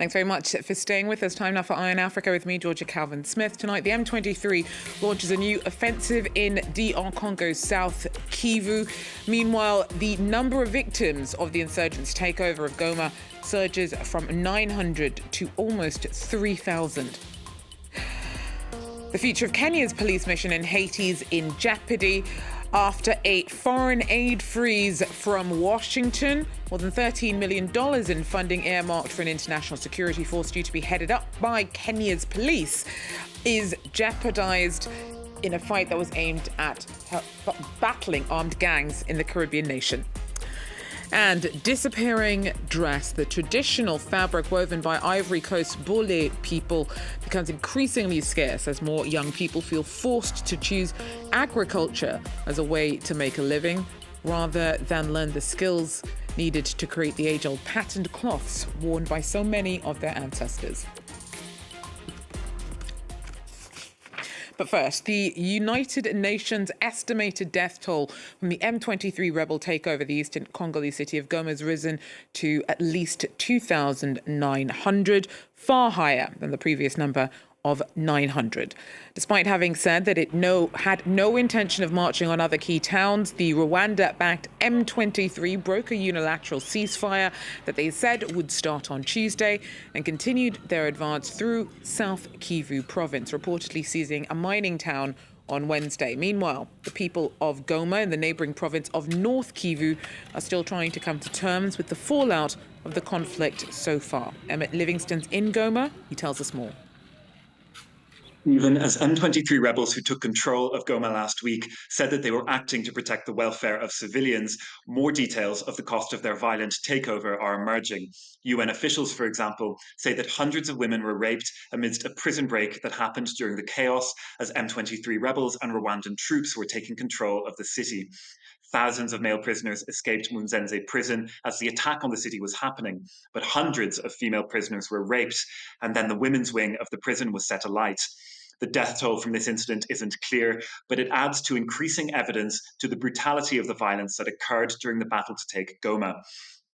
Thanks very much for staying with us. Time now for Eye on Africa with me, Georgia Calvin-Smith. Tonight, the M23 launches a new offensive in DR Congo's South Kivu. Meanwhile, the number of victims of the insurgents' takeover of Goma surges from 900 to almost 3,000. The future of Kenya's police mission in Haiti is in jeopardy after a foreign aid freeze from Washington. More than $13 million in funding earmarked for an international security force due to be headed up by Kenya's police is jeopardized in a fight that was aimed at battling armed gangs in the Caribbean nation. And disappearing dress, the traditional fabric woven by Ivory Coast Bole people, becomes increasingly scarce as more young people feel forced to choose agriculture as a way to make a living rather than learn the skills needed to create the age-old patterned cloths worn by so many of their ancestors. But first, the United Nations estimated death toll from the M23 rebel takeover the eastern Congolese city of Goma has risen to at least 2,900, far higher than the previous number of 900. Despite having said that it had no intention of marching on other key towns, the Rwanda-backed M23 broke a unilateral ceasefire that they said would start on Tuesday and continued their advance through South Kivu province, reportedly seizing a mining town on Wednesday. Meanwhile, the people of Goma in the neighboring province of North Kivu are still trying to come to terms with the fallout of the conflict so far. Emmett Livingston's in Goma. He tells us more. Even as M23 rebels who took control of Goma last week said that they were acting to protect the welfare of civilians, more details of the cost of their violent takeover are emerging. UN officials, for example, say that hundreds of women were raped amidst a prison break that happened during the chaos as M23 rebels and Rwandan troops were taking control of the city. Thousands of male prisoners escaped Munzenze prison as the attack on the city was happening, but hundreds of female prisoners were raped, and then the women's wing of the prison was set alight. The death toll from this incident isn't clear, but it adds to increasing evidence to the brutality of the violence that occurred during the battle to take Goma.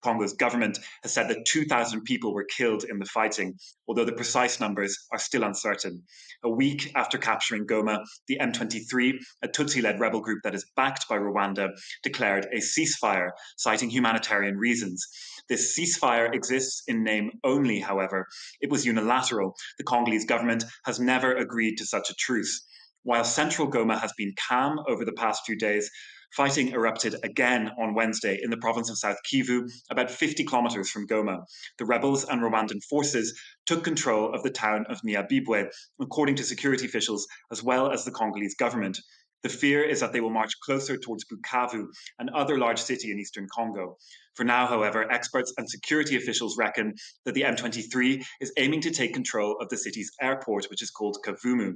Congo's government has said that 2,000 people were killed in the fighting, although the precise numbers are still uncertain. A week after capturing Goma, the M23, a Tutsi-led rebel group that is backed by Rwanda, declared a ceasefire, citing humanitarian reasons. This ceasefire exists in name only, however. It was unilateral. The Congolese government has never agreed to such a truce. While central Goma has been calm over the past few days, fighting erupted again on Wednesday in the province of South Kivu, about 50 kilometers from Goma. The rebels and Rwandan forces took control of the town of Nyabibwe, according to security officials, as well as the Congolese government. The fear is that they will march closer towards Bukavu, another large city in eastern Congo. For now, however, experts and security officials reckon that the M23 is aiming to take control of the city's airport, which is called Kavumu.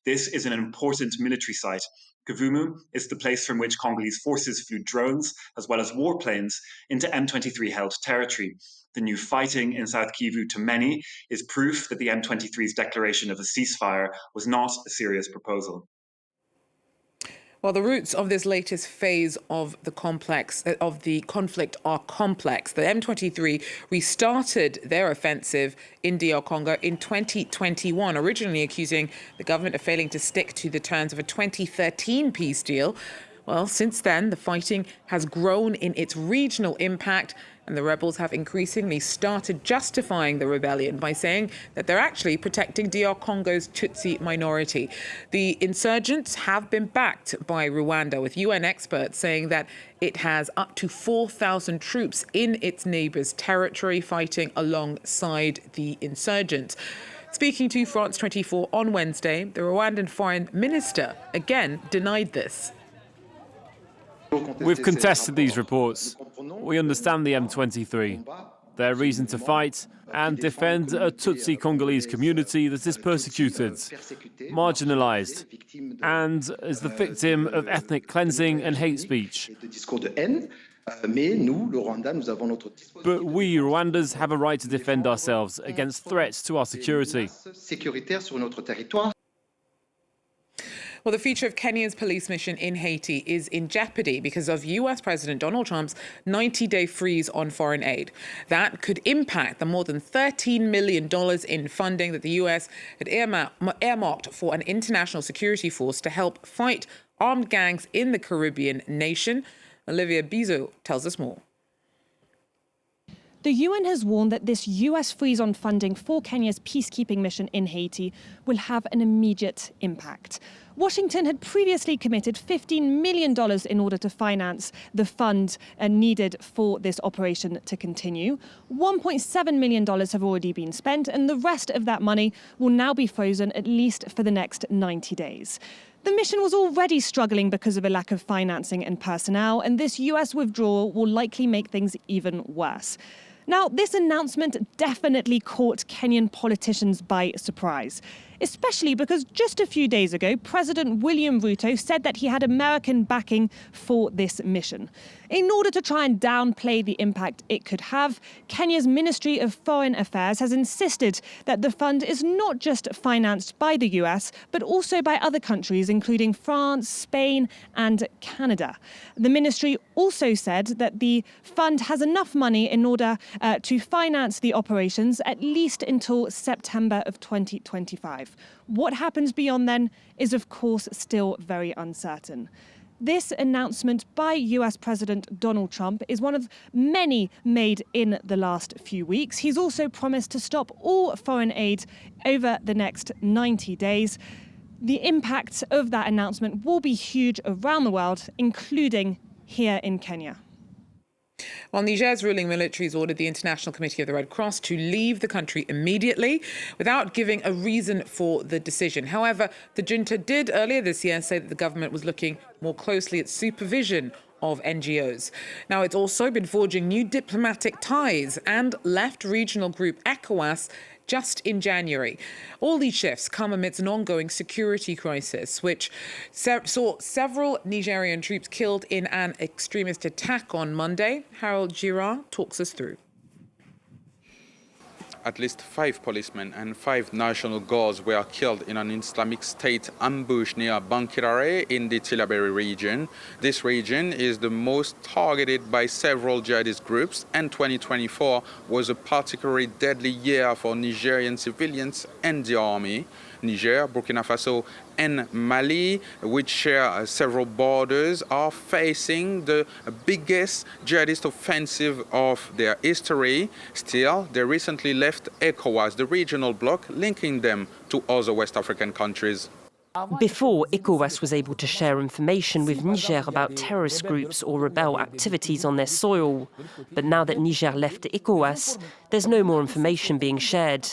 This is an important military site. Kavumu is the place from which Congolese forces flew drones, as well as warplanes, into M23-held territory. The new fighting in South Kivu, to many, is proof that the M23's declaration of a ceasefire was not a serious proposal. Well, the roots of this latest phase of the conflict are complex. The M23 restarted their offensive in DR Congo in 2021, originally accusing the government of failing to stick to the terms of a 2013 peace deal. Well, since then, the fighting has grown in its regional impact, and the rebels have increasingly started justifying the rebellion by saying that they're actually protecting DR Congo's Tutsi minority. The insurgents have been backed by Rwanda, with UN experts saying that it has up to 4,000 troops in its neighbour's territory fighting alongside the insurgents. Speaking to France 24 on Wednesday, the Rwandan foreign minister again denied this. We've contested these reports. We understand the M23, their reason to fight and defend a Tutsi Congolese community that is persecuted, marginalized, and is the victim of ethnic cleansing and hate speech. But we Rwandans have a right to defend ourselves against threats to our security. Well, the future of Kenya's police mission in Haiti is in jeopardy because of US President Donald Trump's 90-day freeze on foreign aid. That could impact the more than $13 million in funding that the US had earmarked for an international security force to help fight armed gangs in the Caribbean nation. Olivia Bizot tells us more. The UN has warned that this US freeze on funding for Kenya's peacekeeping mission in Haiti will have an immediate impact. Washington had previously committed $15 million in order to finance the fund needed for this operation to continue. $1.7 million have already been spent, and the rest of that money will now be frozen at least for the next 90 days. The mission was already struggling because of a lack of financing and personnel, and this US withdrawal will likely make things even worse. Now, this announcement definitely caught Kenyan politicians by surprise, especially because just a few days ago, President William Ruto said that he had American backing for this mission. In order to try and downplay the impact it could have, Kenya's Ministry of Foreign Affairs has insisted that the fund is not just financed by the US, but also by other countries, including France, Spain, and Canada. The ministry also said that the fund has enough money in order to finance the operations at least until September of 2025. What happens beyond then is, of course, still very uncertain. This announcement by US President Donald Trump is one of many made in the last few weeks. He's also promised to stop all foreign aid over the next 90 days. The impact of that announcement will be huge around the world, including here in Kenya. Well, Niger's ruling military has ordered the International Committee of the Red Cross to leave the country immediately without giving a reason for the decision. However, the junta did earlier this year say that the government was looking more closely at supervision of NGOs. Now, it's also been forging new diplomatic ties and left regional group ECOWAS just in January. All these shifts come amidst an ongoing security crisis, which saw several Nigerian troops killed in an extremist attack on Monday. Harold Girard talks us through. At least 5 policemen and 5 National Guards were killed in an Islamic State ambush near Bankirare in the Tillaberi region. This region is the most targeted by several jihadist groups, and 2024 was a particularly deadly year for Nigerian civilians and the army. Niger, Burkina Faso, and Mali, which share several borders, are facing the biggest jihadist offensive of their history. Still, they recently left ECOWAS, the regional bloc linking them to other West African countries. Before, ECOWAS was able to share information with Niger about terrorist groups or rebel activities on their soil. But now that Niger left ECOWAS, there's no more information being shared.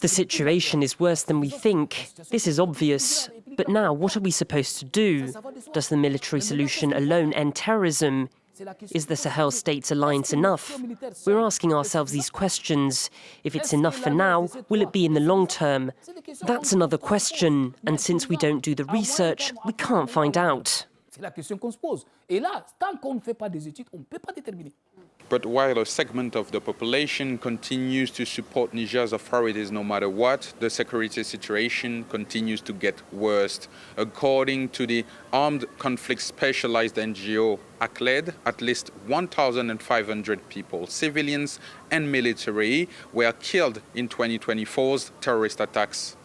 The situation is worse than we think. This is obvious. But now, what are we supposed to do? Does the military solution alone end terrorism? Is the Sahel States alliance enough? We're asking ourselves these questions. If it's enough for now, will it be in the long term? That's another question, and since we don't do the research, we can't find out. But while a segment of the population continues to support Niger's authorities no matter what, the security situation continues to get worse. According to the Armed Conflict Specialized NGO ACLED, at least 1,500 people, civilians and military, were killed in 2024's terrorist attacks.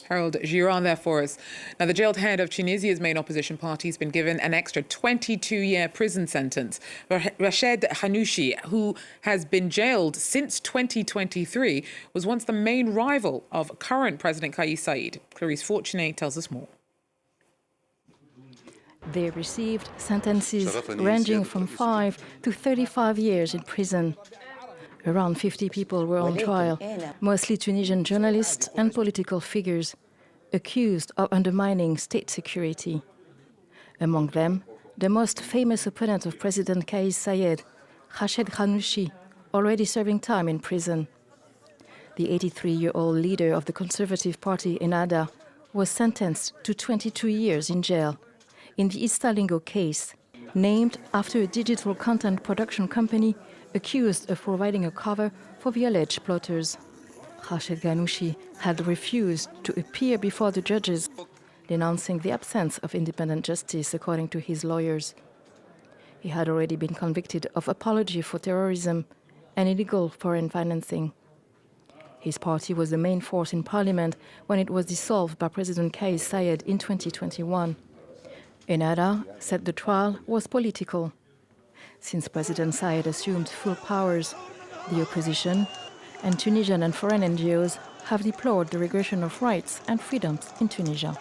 Harold Girard there for us. Now, the jailed head of Tunisia's main opposition party has been given an extra 22-year prison sentence. Rached Ghannouchi, who has been jailed since 2023, was once the main rival of current President Kais Saied. Clarice Fortuné tells us more. They received sentences ranging from 5 to 35 years in prison. Around 50 people were on trial, mostly Tunisian journalists and political figures, accused of undermining state security. Among them, the most famous opponent of President Kais Saied, Rached Ghannouchi, already serving time in prison. The 83-year-old leader of the Conservative Party, Ennahda, was sentenced to 22 years in jail in the Istalingo case, named after a digital content production company accused of providing a cover for the alleged plotters. Rached Ghannouchi had refused to appear before the judges. denouncing the absence of independent justice, according to his lawyers. He had already been convicted of apology for terrorism and illegal foreign financing. His party was the main force in parliament when it was dissolved by President Kais Saied in 2021. Enara said the trial was political. Since President Saied assumed full powers, the opposition and Tunisian and foreign NGOs have deplored the regression of rights and freedoms in Tunisia.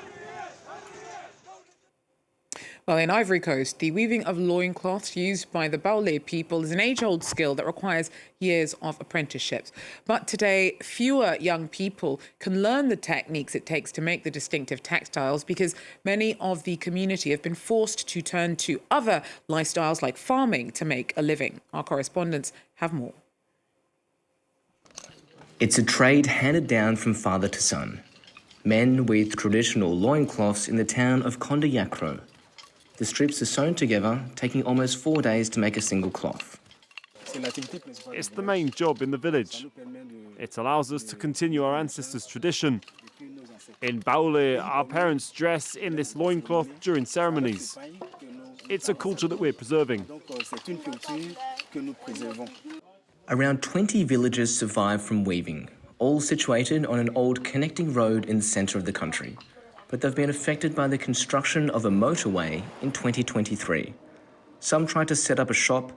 Well, in Ivory Coast, the weaving of loincloths used by the Baoulé people is an age-old skill that requires years of apprenticeships. But today, fewer young people can learn the techniques it takes to make the distinctive textiles because many of the community have been forced to turn to other lifestyles like farming to make a living. Our correspondents have more. It's a trade handed down from father to son. Men weave traditional loincloths in the town of Kondayakro. The strips are sewn together, taking almost 4 days to make a single cloth. It's the main job in the village. It allows us to continue our ancestors' tradition. In Baoulé, our parents dress in this loincloth during ceremonies. It's a culture that we're preserving. Around 20 villages survive from weaving, all situated on an old connecting road in the centre of the country. But they've been affected by the construction of a motorway in 2023. Some tried to set up a shop,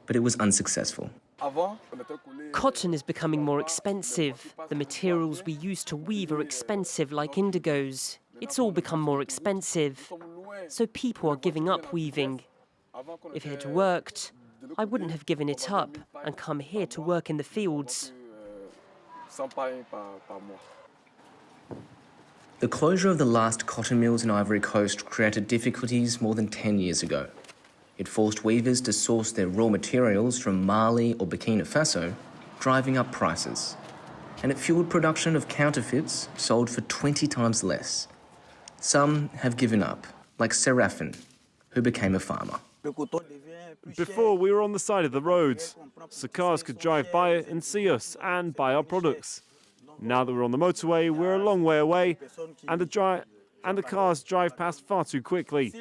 but it was unsuccessful. Cotton is becoming more expensive. The materials we use to weave are expensive, like indigos. It's all become more expensive. So people are giving up weaving. If it had worked, I wouldn't have given it up and come here to work in the fields. The closure of the last cotton mills in Ivory Coast created difficulties more than 10 years ago. It forced weavers to source their raw materials from Mali or Burkina Faso, driving up prices. And it fueled production of counterfeits sold for 20 times less. Some have given up, like Seraphin, who became a farmer. Before, we were on the side of the road, so cars could drive by it and see us and buy our products. Now that we're on the motorway, we're a long way away, and the cars drive past far too quickly.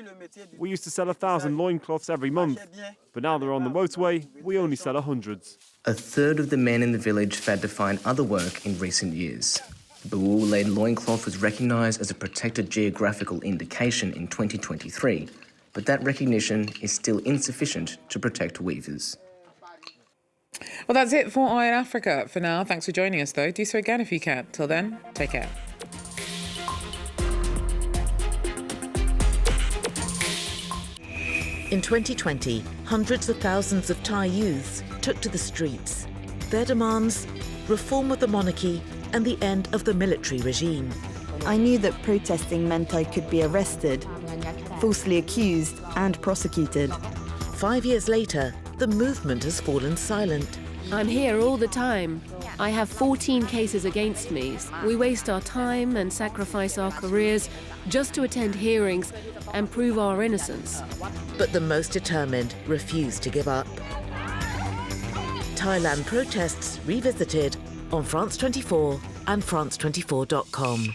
We used to sell 1,000 loincloths every month, but now they're on the motorway, we only sell 100. A third of the men in the village have had to find other work in recent years. The wool-laid loincloth was recognised as a protected geographical indication in 2023, but that recognition is still insufficient to protect weavers. Well, that's it for Eye in Africa for now. Thanks for joining us, though. Do so again if you can. Till then, take care. In 2020, hundreds of thousands of Thai youths took to the streets. Their demands: reform of the monarchy and the end of the military regime. I knew that protesting meant I could be arrested, falsely accused and prosecuted. 5 years later, the movement has fallen silent. I'm here all the time. I have 14 cases against me. We waste our time and sacrifice our careers just to attend hearings and prove our innocence. But the most determined refuse to give up. Thailand protests revisited on France 24 and France24.com.